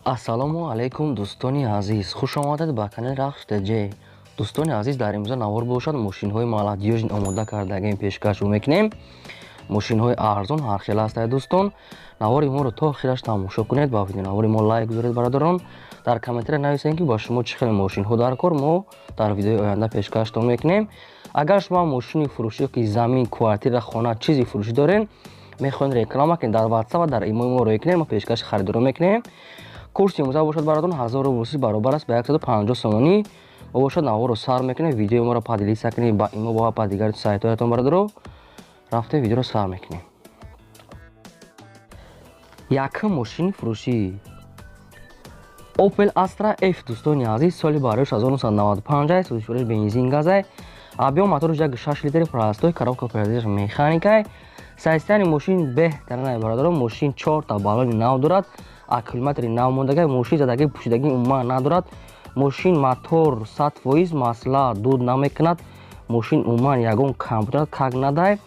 ассалому алайкум дӯстони азиз, хуш омадед ба канали РАХШ ТЖ. дӯстони азиз, дар имрӯза навор бошад мошинҳои маладёжин омода кардагим пешкашу мекунем. мошинҳои арзон ҳар хел ҳастанд дӯстон. навори моро то охираш тамошо кунед, ба видеонавори мо лайк гузоред бародарон. дар комментария нависед ки ба шумо чӣ хел мошинҳо дар кор, мо дар видеои оянда пешкаштон мекунем. агар шумо мошини фурӯшӣ ёки замин, квартира, хона чизи фурӯшӣ дорен, мехоҳед реклама кунед дар WhatsApp ва дар имои мо рой кунед, мо пешкаши харидоро мекунем. курси имрӯза бошад бародарон 1000 рубл баробар аст ба 150 сомонӣ. мо бошад наворо сар мекунем, видеои моро падилиса кунед ба имо ба па дигари сайтҳоятон бародаро. рафтем видеоро сар мекунем. якум мошини фурӯшӣ Opel Astra F дӯстони азиз, соли бароиш 1995 сӯзишвориш бензин газай, объем моториш 1.6 литри простой, коробка передачаш механикай. сайстияни мошин беҳтарина бародарон, мошин 4 та балони нав дорад, аккумулятори нав мондагай, мошин задаги пӯшидаги умуман надорад, мошин мотор 100% масъала дуд намекунад, мошин умуман ягон компютер как надай.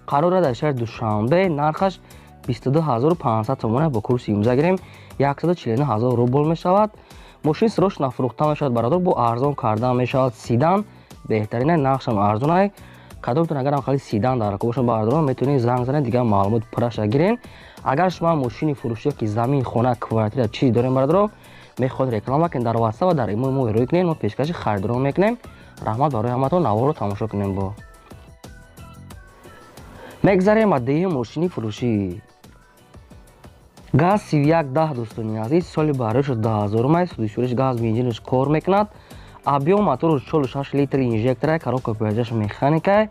қарора дар шаҳри Душанбе, нархаш 22500 сомон бо курси имза гирем 149000 рубл мешавад. мошин срочно фурӯхта мешавад бародарон, бо арзон кардан мешавад. седан беҳтарина, нақшам арзонай. кадомтон агарам хали седан дар кор бошад бародарон, метавонед занг занед, дигар маълумот пураша гирен. агар шумо мошини фурӯшӣ ёки замин, хона, квартира чиз дорем бародарон, мехоҳед реклама кунед дар WhatsApp ва дар имои мо рой кунед, мо пешкаши харидоро мекунем. раҳмат барои ҳаматон, наворро тамошо кунем. бо мегзарем ба деюм мошини фурӯшӣ газ 3110 дӯстони азиз, соли бароиш 2000 май, сӯзишвориш газ бензинаш кор мекунад, объем моториш 4.6 литри инжекторай, коробка передачаш механикай.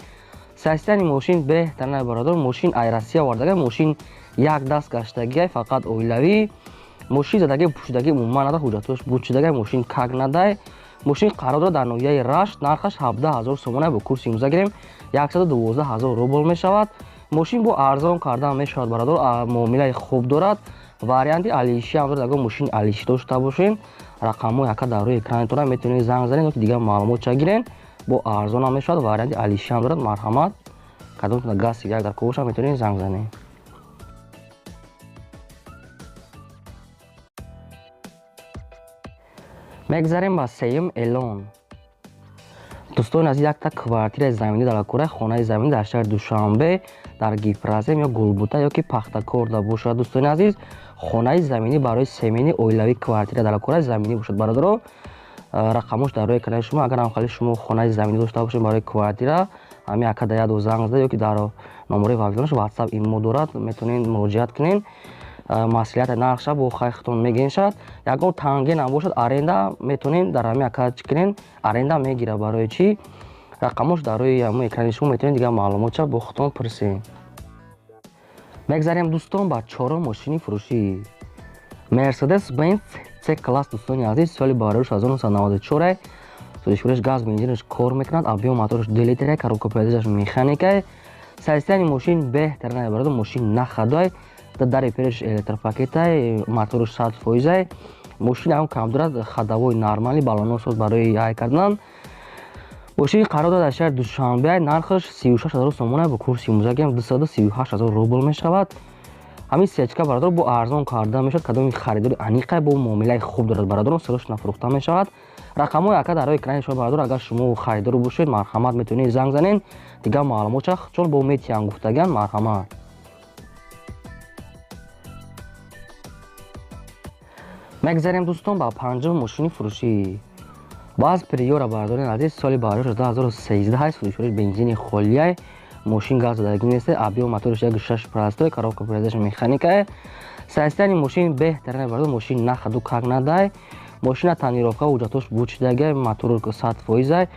сайстияни мошин беҳтарина бародарон, мошин айрасия вардагай, мошин як даст гаштагиай, фақат оилавӣ. мошин задаги пӯшидаги умуман надорад, ҳуҷҷатош буд шудагай, мошин как надай. мошин қарор дорад дар ноҳияи РАХШ, нархаш 17000 сомонай, бо курси имза гирем 112000 рубл мешавад. мошин бо арзон кардан мешавад бародарон, муомилаи хуб дорад. варианти алиши ҳам дорад, агар мошини алиши дошта бошен, рақамҳои яка дар рӯи экранитон метавонед занг занед, ёки дигар маълумотша гирен, бо арзон ҳам мешавад. варианти алиши ҳам дорад. марҳамат, кадомтон газ як дар кор бошад, метавонед занг занед. мегзарем ба сеюм элон дӯстони азиз, якта квартираи заминӣ дар кораи хонаи заминӣ дар шаҳри Душанбе, дар Гипразем ё Гулбута ёки Пахтакорда бошад. дӯстони азиз, хонаи заминӣ барои семини оилавӣ квартира дар кораи заминӣ бошад бародаро. рақамош дар рӯи экрани шумо. агарам хали шумо хонаи заминӣ дошта бошед барои квартира, ҳамин якада ядо занг зада ёки дар номарои вавидонаш WhatsApp имо дорад, метавонед муроҷиат кунед. маслиҳати нархша бо хайхтон мегеншад. ягон тангена ҳам бошад, аренда метавонед дар ҳамин яка чӣ кунед, аренда мегирад. барои чӣ? рақамош дар рӯи ҳамин экрани шумо, метавонед дигар маълумотша бо худтон пурсед. мегзарем дӯстон ба чорум мошини фурӯшӣ Mercedes Benz C-класс дӯстони азиз, соли бароиш 1994, сӯзишвориш газ бензинаш кор мекунад, объем моториш 2 литрай, коробка передачаш механикай. сайстияни мошин беҳтарина бародарон, мошин нахадой, дари передачаш электропакетай, моториш 100%. мошин ягон кам дорад, хадавои нормали, балоносоз барои ҳай кардан. мошини қарор дорад дар шаҳри Душанбе, нархаш 36000 сомонай, бо курси имза гирем 238000 рубл мешавад. ҳамин сечка бародаро бо арзон карда мешавад. кадоми харидори аниқай бо муомилаи хуб дорад бародарон, срочно фурӯхта мешавад. рақамҳои яка дар рӯи экрани шумо бародаро. агар шумо харидор бошед, марҳамат, метавонед занг занед, дигар маълумотша чун бо метиҳам гуфтаган. марҳамат. мегзарем дӯстон ба панҷум мошини фурӯшӣ баъз приёра бародарони азиз, соли бароиш 2013, сӯзишвориш бензини холияй, мошин газ задагӣ нест, объем моториш 1.6 простой, коробка передачаш механикай. сайстияни мошин беҳтарина бародарон, мошин нахаду как надай. мошина тонировка ҳуҷҷатош буд шудагай, мотор 100%,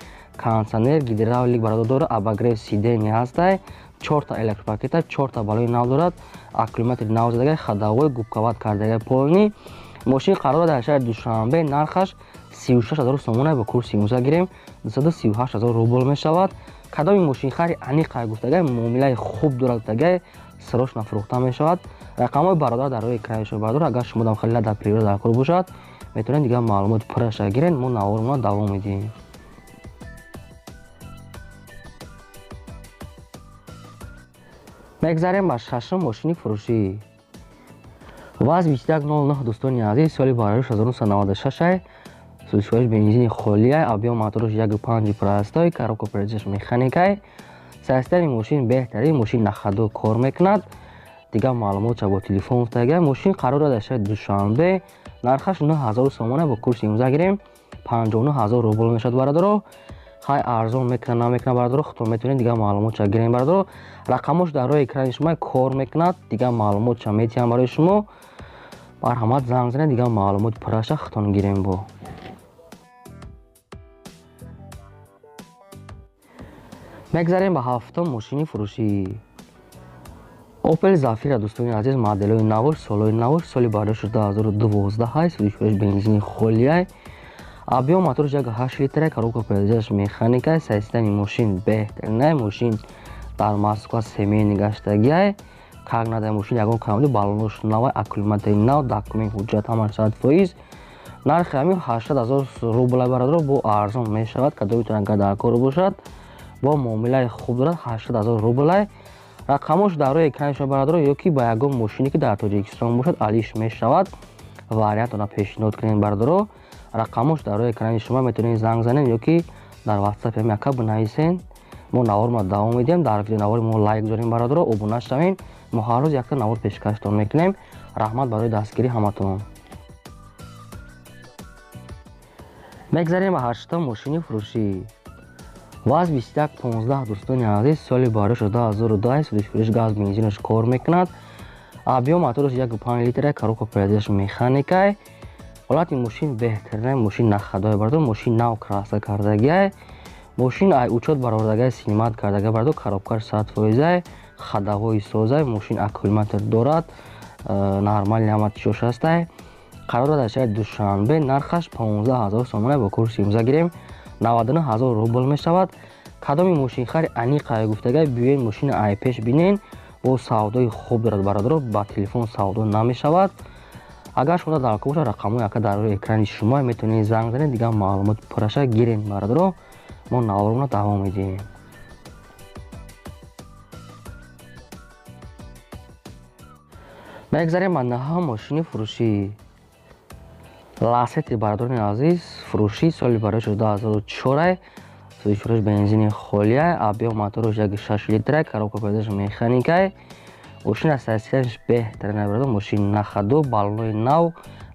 кондитсионер, гидравлик бародарон дорад, обогрев сидени ҳастай, 4 та электропакета, 4 та балони нав дорад, аккумулятори нав задагай, хадавои губкават кардагай полни. мошин қарор дар шаҳри Душанбе, нархаш 36000 сомонай, бо курси имза гирем 238000 рубл мешавад. кадоми мошинхари аниқай гуфтагай, муомилаи хуб дорад гуфтагай, срочно фурӯхта мешавад. рақамҳои бародар дар рӯи экрани шумо бародар. агар шумо дам хали дар приёра дар кор бошад, метавонед дигар маълумот пураша гирен. мо наворимона давом медиҳем. мегзарем ба шашум мошини фурӯшӣ ВАЗ 2109 дӯстони азиз, соли бароиш 1996 сӯзишгоҳи бензини холия, объем мотораш 1.5 простой, коробка передачаш механикай. Состояние мошин беҳтарин, мошин находу кор мекунад. Дигар маълумотша бо телефон уфтага. Мошин қарор дар шаҳри Душанбе, нархаш 9000 сомона бо курси имза гирем 59000 рубл мешад бародаро. хай арзон мекунад намекунад бародаро, худтон метавонед дигар маълумотша гирем бародаро. рақамош дар роҳи экрани шумо кор мекунад, дигар маълумотша метиҳам барои шумо. марҳамат занг занед, дигар маълумоти пурраша худтон гирем бо. мегзарем ба ҳафтум мошини фурушӣ. Opel Zafira дӯстони азиз, моделҳои навош, солҳои навош, соли бардошт 2012 сӯзишгоҳи бензини холия, объем мотораш 1.8 литра, коробка передачаш механика. состояние мошин беҳтарин, мошин дар Москва семейный гаштагиай, как надай мошин ягон камоди балонош навай, аккумулятори нав, документ ҳуҷҷат ҳамаш 100%. нархи ҳамин 80000 рубл бародаро, бо арзон мешавад, кадом метавонад агар дар кор бошад, бо муомилаи хуб дорад 80000 рубл. рақамош дар роҳи экрани шумо бародаро, ёки ба ягон мошине ки дар Тоҷикистон бошад алиш мешавад. вариантона пешниҳод кунед бародаро. рақамош дар роҳи экрани шумо метавонед занг занед, ёки дар WhatsApp ҳам яка бинависен. мо наворро давом медиҳем, дар видео навори мо лайк гузорем бародаро, обуна шавен. мо ҳар рӯз якта навор пешкаштон мекунем. раҳмат барои дастгирии ҳаматон. мегзарем ба 8-ум мошини фурушӣ. ВАЗ 2115 дӯстони азиз, соли бароиш 2002 сӯзишгоҳи газ бензинаш кор мекунад. объем мотораш 1.5 литра, коробка передачаш механикай. ҳолати мошин беҳтарин, мошин находой бародаро, мошин нав краска кардагиай, мошин ай учёт баровардагиай, синимат кардагиай бародаро, коробкаш 100%, хадаҳои созай, мошин аккумулятор дорад, нормали ҳама чизош ҳастай. қарор дар шаҳри Душанбе, нархаш 15000 сомона бо курси имза гирем 99000 рубл мешавад. кадоми мошинхари аниқай гуфтагай биёед мошини ай пеш бинен, бо савдои хуб дорад бародаро, ба телефон савдо намешавад. агар шумо дар кор бошад, рақамҳои яка дар роҳи экрани шумо метавонед занг занед, дигар маълумоти пурраша гирем бародаро. мо наворро давом медиҳем. мегзарем ба 9-ум мошини фурушӣ. Lacetti бародарони азиз, фурушӣ, соли бароиш 2004 сӯзишгоҳи бензини холия, объем мотораш 1.6 литра, коробка передачаш механикай. мошина состоянияш беҳтарин бародаро, мошин находу, балонои нав,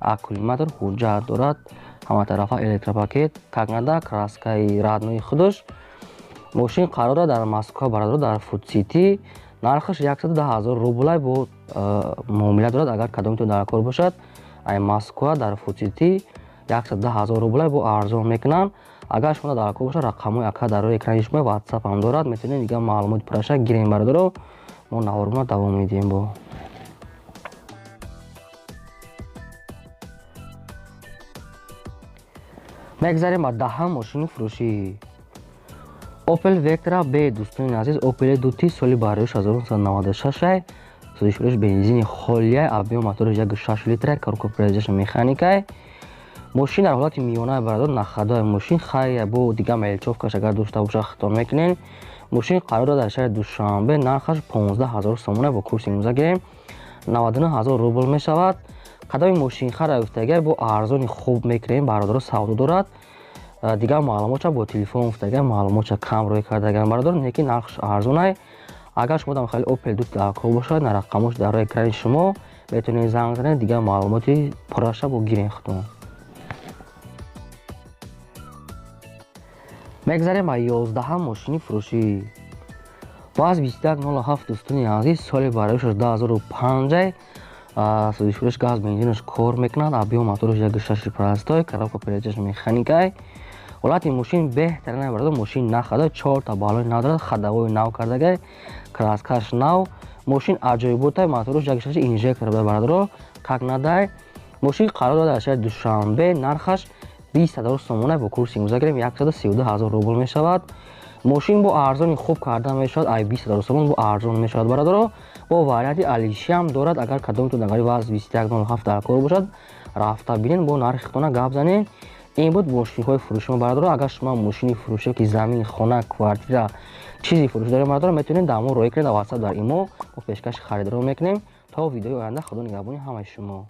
аккумулятор ҳуҷҷат дорад, ҳаматарафа электропакет, кагнада, краскаи раднои худаш. мошин қарора дар Москва бародаро, дар фудсити. нархаш 110000 рублай бо муомила дорад, агар кадом метавонад дар кор бошад. ай Москва дар фудсити 110000 рублай бо арзон мекунанд. агар шумо дар кор бошад, рақамҳои яка дар роҳи экрани шумо WhatsApp ҳам дорад, метавонед дигар маълумоти пурраша гирем бародаро. мо наворро давом медиҳем бо. мегзарем ба 10-ум мошини фурушӣ. Opel Vectra B дӯстони азиз, Opel дути, соли бароиш 1996 сӯзишгоҳи бензини холия, объем мотораш 1.6 литра, коробка передачаш механикай. мошин дар ҳолати миёна бародаро, находаи мошин хай бо дигар мелчовкаш агар дошта бошад худтон мекунед. мошин қарор дар шаҳри Душанбе, нархаш 15000 сомона бо курси имза гирем 99000 рубл мешавад. кадоми мошинхара уфтагай бо арзони хуб мекунем бародаро, савдо дорад. дигар маълумотша бо телефон уфтагай, маълумотша кам рӯй кардаган бародаро, неки нархш арзонай. агар шумо дар махалли Opel дути дар кор бошад, на рақамош дар роҳи экрани шумо метавонед занг занед, дигар маълумоти пурраша бо гирем худтон. мегзарем ба 11-ум мошини фурушӣ. ВАЗ 2107 дӯстони азиз, соли бароиш 2005 сӯзишгоҳи газ бензинаш кор мекунад, объем мотораш 1.6 простой, коробка передачаш механикай. ҳолати мошин беҳтарин бародаро, мошин находа, 4 та балони нав дорад, хадаҳои нав кардагай, краскаш нав. мошин аҷоиботай, мотораш 1.6 инжектор бародаро, как надай. мошин қарор дар шаҳри Душанбе, нархаш 20000 сомона бо курси имза гирем 132000 рубл мешавад. мошин бо арзони хуб карда мешавад, ай 20000 сомон бо арзон мешавад бародаро. бо варианти алиши ҳам дорад, агар кадом метавонад дар ВАЗ 2107 дар кор бошад, рафта бинен, бо нархи худтона гап занед. ин буд мошинҳои фурӯши мо бародаро. агар шумо мошини фурӯшӣ ки замин, хона, квартира чизи фурӯш дорем бародаро, метавонед дар мо роя кунед дар WhatsApp, дар имо мо пешкаши харидро мекунем. تا ویدیو آینده خدا نگهبان همه شما.